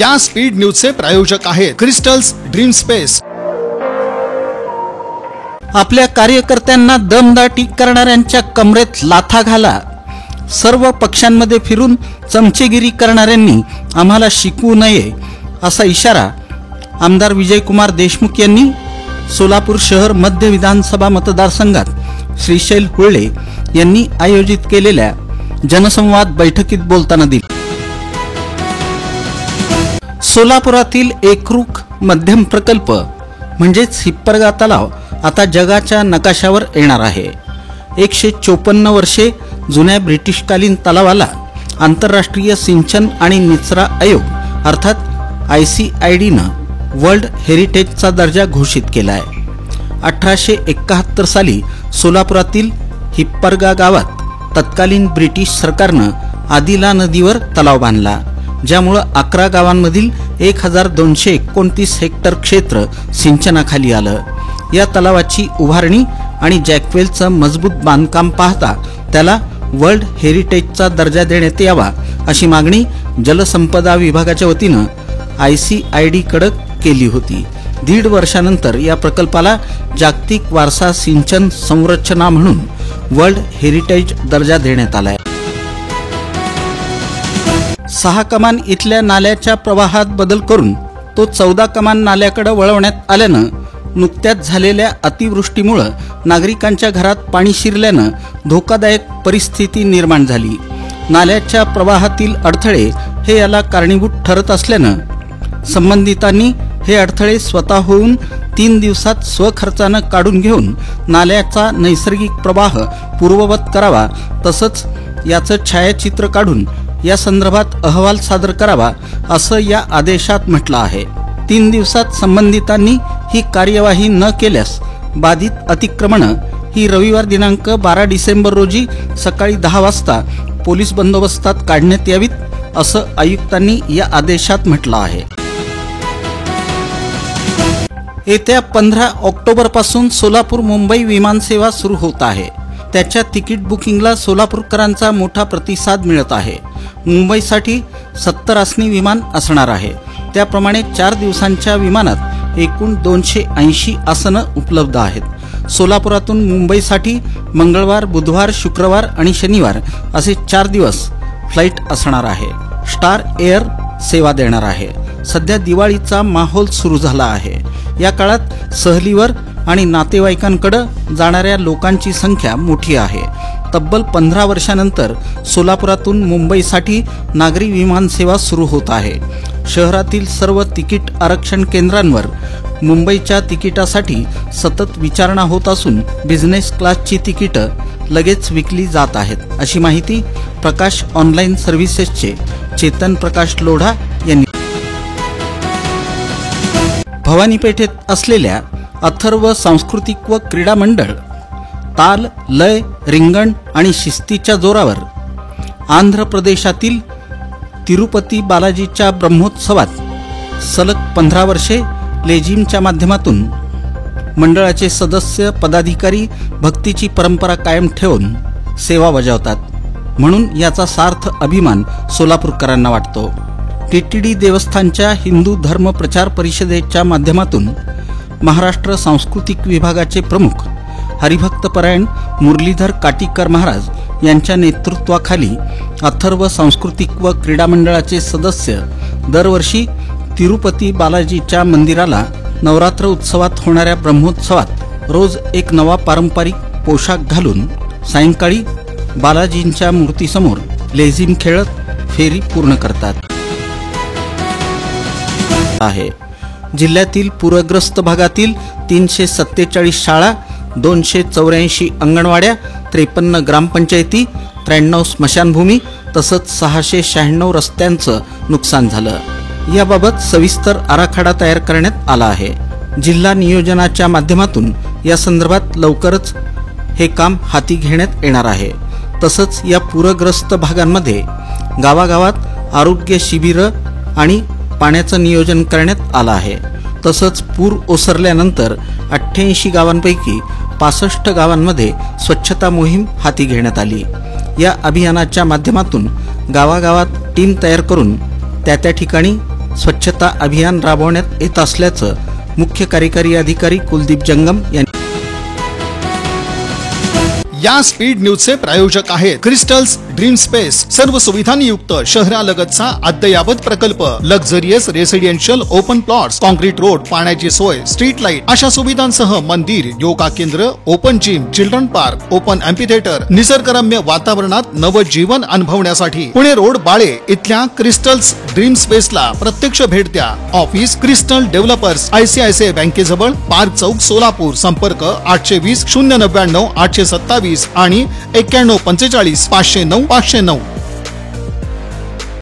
या स्पीड न्यूजचे प्रायोजक आहेत क्रिस्टल्स ड्रीम स्पेस। आपल्या कार्यकर्त्यांना दमदाटी करणाऱ्यांच्या कमरेत लाथा घाला। सर्व पक्षांमध्ये फिरून चमचेगिरी करणाऱ्यांनी आम्हाला शिकवू नये असा इशारा आमदार विजयकुमार देशमुख यांनी सोलापूर शहर मध्य विधानसभा मतदारसंघात श्रीशैल हुळ्ळे यांनी आयोजित केलेल्या जनसंवाद बैठकीत बोलताना दिली। सोलापुरातील एकरूख मध्यम प्रकल्प म्हणजेच हिप्परगा तलाव आता जगाच्या नकाशावर येणार आहे। 154 वर्षे जुन्या ब्रिटिशकालीन तलावाला आंतरराष्ट्रीय सिंचन आणि निचरा आयोग अर्थात ICIDनं वर्ल्ड हेरिटेजचा दर्जा घोषित केला आहे। 1871 साली सोलापुरातील हिप्परगा गावात तत्कालीन ब्रिटिश सरकारनं आदिला नदीवर तलाव बांधला, ज्यामुळे 11 गावांमधील 1229 हेक्टर क्षेत्र सिंचनाखाली आलं। या तलावाची उभारणी आणि जॅकवेलचं मजबूत बांधकाम पाहता त्याला वर्ल्ड हेरिटेजचा दर्जा देण्यात यावा अशी मागणी जलसंपदा विभागाच्या वतीनं ICID कडे केली होती। 1.5 वर्षानंतर या प्रकल्पाला जागतिक वारसा सिंचन संरचना म्हणून वर्ल्ड हेरिटेज दर्जा देण्यात आलाय। 6 कमान इथल्या नाल्याच्या प्रवाहात बदल करून तो 14 कमान नाल्याकडे वळवण्यात आल्यानं नुकत्याच झालेल्या अतिवृष्टीमुळे नागरिकांच्या घरात पाणी शिरल्यानं धोकादायक परिस्थिती निर्माण झाली। नाल्याच्या प्रवाहातील अडथळे हे याला कारणीभूत ठरत असल्यानं संबंधितांनी हे अडथळे स्वतःहून 3 दिवसात स्वखर्चानं काढून घेऊन नाल्याचा नैसर्गिक प्रवाह पूर्ववत करावा, तसंच याचं छायाचित्र काढून या संदर्भात अहवाल सादर करावा असं या आदेशात म्हटलं आहे। 3 दिवसात संबंधितांनी ही कार्यवाही न केल्यास बाधित अतिक्रमणं ही रविवार दिनांक 12 डिसेंबर रोजी सकाळी 10 वाजता पोलीस बंदोबस्तात काढण्यात यावीत असं आयुक्तांनी या आदेशात म्हटलं आहे। येत्या 15 ऑक्टोबर पासून सोलापूर मुंबई विमानसेवा सुरू होत आहे। त्याच्या तिकीट बुकिंगला सोलापूरकरांचा मोठा प्रतिसाद मिळत आहे। मुंबईसाठी 70 आसनी विमान असणार आहे। त्याप्रमाणे 4 दिवसांच्या विमानात एकूण 280 आसनं उपलब्ध आहेत। सोलापुरातून मुंबईसाठी मंगळवार, बुधवार, शुक्रवार आणि शनिवार असे 4 दिवस फ्लाईट असणार आहे। स्टार एअर सेवा देणार आहे। सध्या दिवाळीचा माहोल सुरू झाला आहे। या काळात सहलीवर आणि नातेवाईकांकडे जाणाऱ्या लोकांची संख्या मोठी आहे। तब्बल 15 वर्षांनंतर सोलापुरातून मुंबईसाठी नागरी विमान सेवा सुरू होत आहे। शहरातील सर्व तिकीट आरक्षण केंद्रांवर मुंबईच्या तिकिटासाठी सतत विचारणा होत असून बिझनेस क्लासची तिकीटं लगेच विकली जात आहेत, अशी माहिती प्रकाश ऑनलाईन सर्व्हिसेसचे चेतन प्रकाश लोढा यांनी भवानी पेठेत असलेल्या अथर्व सांस्कृतिक व क्रीडा मंडळ ताल, लय, रिंगण आणि शिस्तीच्या जोरावर आंध्र प्रदेशातील तिरुपती बालाजीच्या ब्रह्मोत्सवात सलग 15 वर्षे लेझिमच्या माध्यमातून मंडळाचे सदस्य पदाधिकारी भक्तीची परंपरा कायम ठेवून सेवा बजावतात, म्हणून याचा सार्थ अभिमान सोलापूरकरांना वाटतो। TTD देवस्थानच्या हिंदू धर्म प्रचार परिषदेच्या माध्यमातून महाराष्ट्र सांस्कृतिक विभागाचे प्रमुख हरिभक्तपरायण मुरलीधर काटीकर महाराज यांच्या नेतृत्वाखाली अथर्व सांस्कृतिक व क्रीडा मंडळाचे सदस्य दरवर्षी तिरुपती बालाजीच्या मंदिराला नवरात्र उत्सवात होणाऱ्या ब्रह्मोत्सवात रोज एक नवा पारंपरिक पोशाख घालून सायंकाळी बालाजींच्या मूर्तीसमोर लेझिम खेळत फेरी पूर्ण करतात आहे। जिल्ह्यातील पूरग्रस्त भागातील 347 शाळा, 284 अंगणवाड्या, 53 ग्रामपंचायती, 93 स्मशानभूमी तसंच 696 रस्त्यांचं नुकसान झालं। याबाबत सविस्तर आराखडा तयार करण्यात आला आहे। जिल्हा नियोजनाच्या माध्यमातून या संदर्भात लवकरच हे काम हाती घेण्यात येणार आहे। तसंच या पूरग्रस्त भागांमध्ये गावागावात आरोग्य शिबिरं आणि पाण्याचं नियोजन करण्यात आलं आहे। तसंच पूर ओसरल्यानंतर 88 गावांपैकी 65 गावांमध्ये स्वच्छता मोहीम हाती घेण्यात आली। या अभियानाच्या माध्यमातून गावागावात टीम तयार करून त्या ठिकाणी स्वच्छता अभियान राबवण्यात येत असल्याचं मुख्य कार्यकारी अधिकारी कुलदीप जंगम यांनी या स्पीड न्यूजचे प्रायोजक आहेत क्रिस्टल्स ड्रीम स्पेस. सर्व सुविधांनी युक्त शहरालगतचा अद्ययावत प्रकल्प. Luxurious residential open plots, concrete road, पाण्याची सोय, स्ट्रीट लाईट अशा सुविधांसह मंदिर, योगा केंद्र, open gym, children park, open amphitheatre, निसर्गरम्य वातावरणात नवजीवन अनुभवण्यासाठी पुणे रोड बाळे इथल्या क्रिस्टल्स ड्रीम स्पेसला प्रत्यक्ष भेट द्या. ऑफिस क्रिस्टल डेव्हलपर्स, ICICI बँकेजवळ, पार्क चौक, सोलापूर. संपर्क 820 099 827 आणि 91 45 509 509.